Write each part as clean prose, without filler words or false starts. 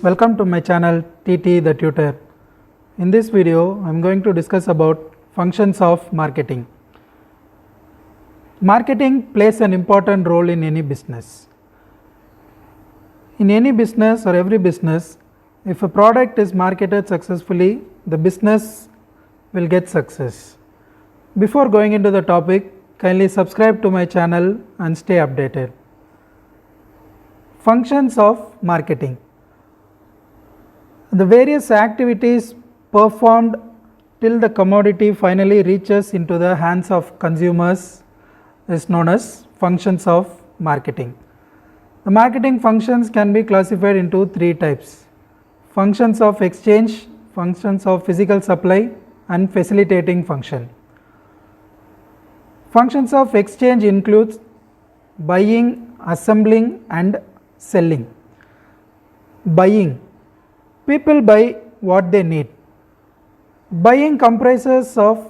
Welcome to my channel TT the Tutor. In this video, I am going to discuss about functions of marketing. Marketing plays an important role in any business. In any business or every business, if a product is marketed successfully, the business will get success. Before going into the topic, kindly subscribe to my channel and stay updated. Functions of marketing. The various activities performed till the commodity finally reaches into the hands of consumers is known as functions of marketing. The marketing functions can be classified into three types: functions of exchange, functions of physical supply, and facilitating function. Functions of exchange includes buying, assembling, and selling. Buying. People buy what they need. Buying comprises of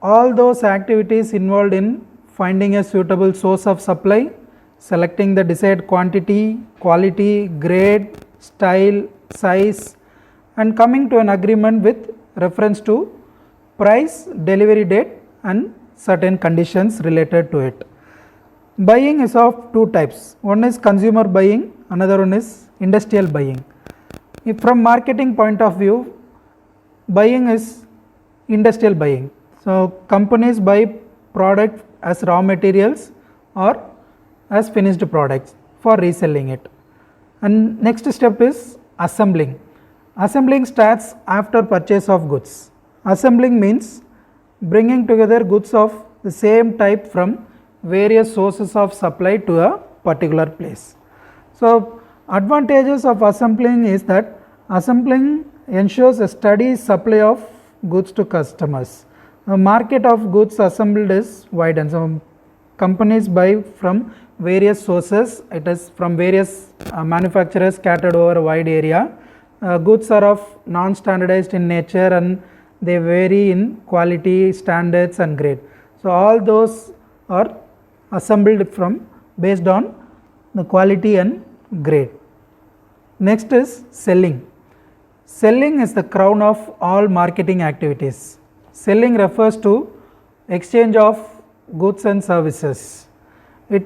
all those activities involved in finding a suitable source of supply, selecting the desired quantity, quality, grade, style, size, and coming to an agreement with reference to price, delivery date, and certain conditions related to it. Buying is of two types. One is consumer buying, another one is industrial buying. From marketing point of view, buying is industrial buying. So, companies buy product as raw materials or as finished products for reselling it. And next step is assembling. Assembling starts after purchase of goods. Assembling means bringing together goods of the same type from various sources of supply to a particular place. So, advantages of assembling is that assembling ensures a steady supply of goods to customers. The market of goods assembled is wide, and so companies buy from various sources. It is from various manufacturers scattered over a wide area. Goods are of non-standardized in nature and they vary in quality, standards, and grade. So, all those are assembled from based on the quality and grade. Next is selling. Selling is the crown of all marketing activities. Selling refers to exchange of goods and services. It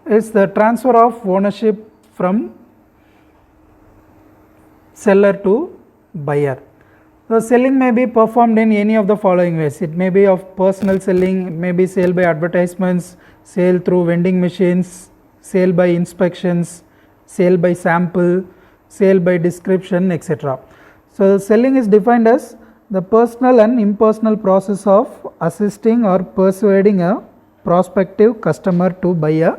is the transfer of ownership from seller to buyer. So, selling may be performed in any of the following ways. It may be of personal selling, it may be sale by advertisements, sale through vending machines, sale by inspections, sale by sample, sale by description, etc. So, selling is defined as the personal and impersonal process of assisting or persuading a prospective customer to buy a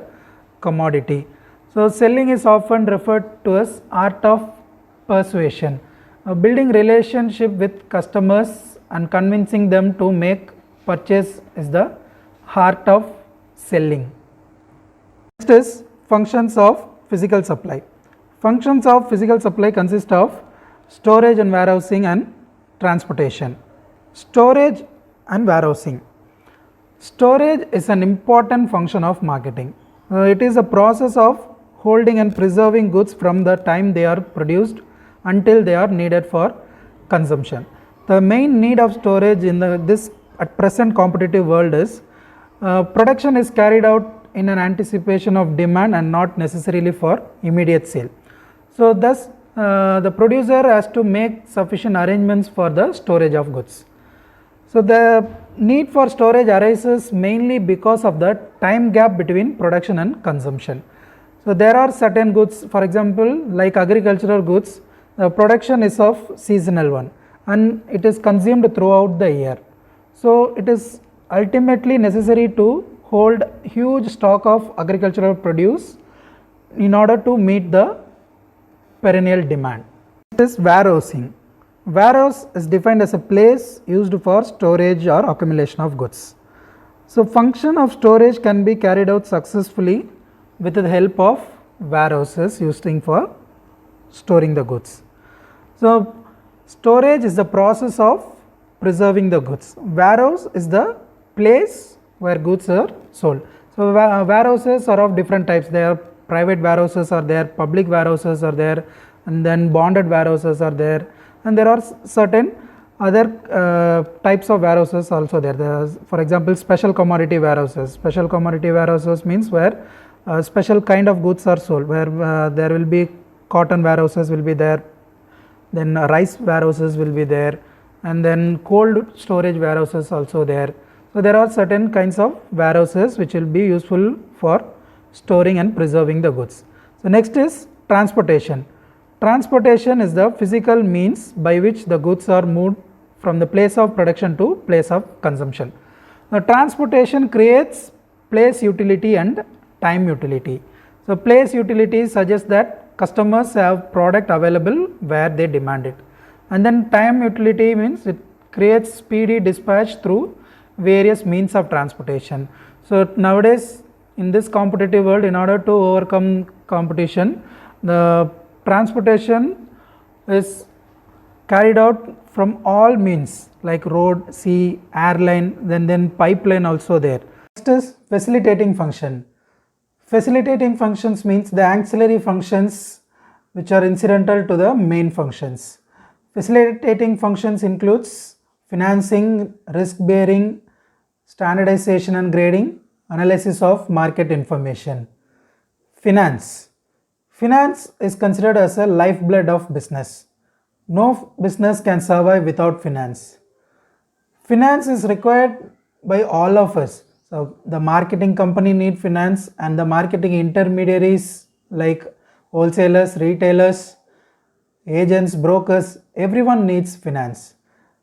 commodity. So, selling is often referred to as art of persuasion. Building relationship with customers and convincing them to make purchase is the heart of selling. Next is functions of physical supply. Functions of physical supply consist of storage and warehousing and transportation. Storage and warehousing. Storage is an important function of marketing. It is a process of holding and preserving goods from the time they are produced until they are needed for consumption. The main need of storage in this at present competitive world is production is carried out in an anticipation of demand and not necessarily for immediate sale. So, thus the producer has to make sufficient arrangements for the storage of goods. So, the need for storage arises mainly because of the time gap between production and consumption. So, there are certain goods, for example, like agricultural goods, the production is of seasonal one and it is consumed throughout the year. So, it is ultimately necessary to hold huge stock of agricultural produce in order to meet the perennial demand. This is warehousing. Warehouse is defined as a place used for storage or accumulation of goods. So, function of storage can be carried out successfully with the help of warehouses using for storing the goods. So, storage is the process of preserving the goods. Warehouse is the place where goods are sold. So, warehouses are of different types. They are private warehouses are there, public warehouses are there, and then bonded warehouses are there, and there are certain other types of warehouses also there. For example, special commodity warehouses. Special commodity warehouses means where special kind of goods are sold, where there will be cotton warehouses will be there, then rice warehouses will be there, and then cold storage warehouses also there. So there are certain kinds of warehouses which will be useful for storing and preserving the goods. So next is transportation. Transportation is the physical means by which the goods are moved from the place of production to place of consumption. Now transportation creates place utility and time utility. So place utility suggests that customers have product available where they demand it, and then time utility means it creates speedy dispatch through various means of transportation. So nowadays in this competitive world, in order to overcome competition, the transportation is carried out from all means like road, sea, airline, then pipeline also there. Next is facilitating function. Facilitating functions means the ancillary functions which are incidental to the main functions. Facilitating functions includes financing, risk bearing, standardization and grading, analysis of market information. Finance. Finance is considered as a lifeblood of business. No business can survive without finance. Finance is required by all of us. So the marketing company need finance, and the marketing intermediaries like wholesalers, retailers, agents, brokers, everyone needs finance.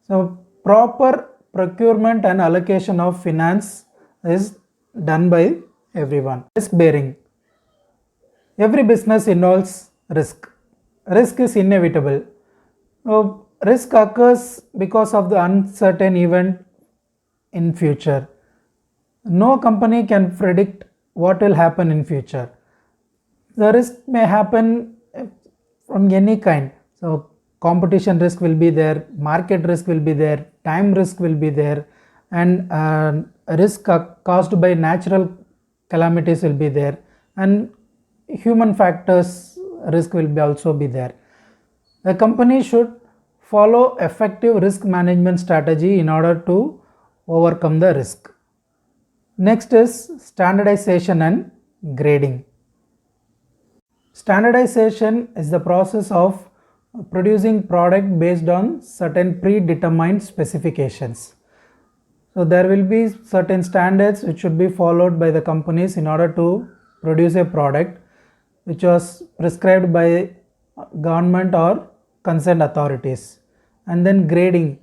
So proper procurement and allocation of finance is done by everyone. Risk bearing. Every business involves risk. Risk is inevitable. Risk occurs because of the uncertain event in future. No company can predict what will happen in future. The risk may happen from any kind. So competition risk will be there, market risk will be there, time risk will be there, and risk caused by natural calamities will be there, and human factors risk will also be there. The company should follow effective risk management strategy in order to overcome the risk. Next is standardization and grading. Standardization is the process of producing product based on certain predetermined specifications. So there will be certain standards which should be followed by the companies in order to produce a product which was prescribed by government or concerned authorities. And then grading.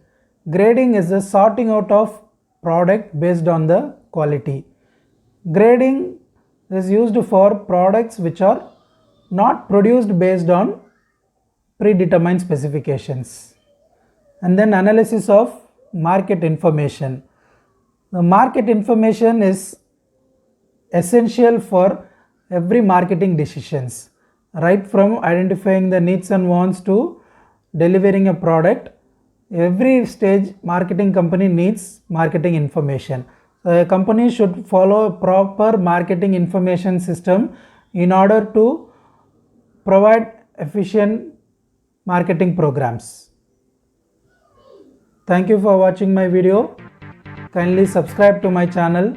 Grading is the sorting out of product based on the quality. Grading is used for products which are not produced based on predetermined specifications. And then analysis of market information. The market information is essential for every marketing decisions, right from identifying the needs and wants to delivering a product. Every stage marketing company needs marketing information. A company should follow a proper marketing information system in order to provide efficient marketing programs. Thank you for watching my video. Kindly subscribe to my channel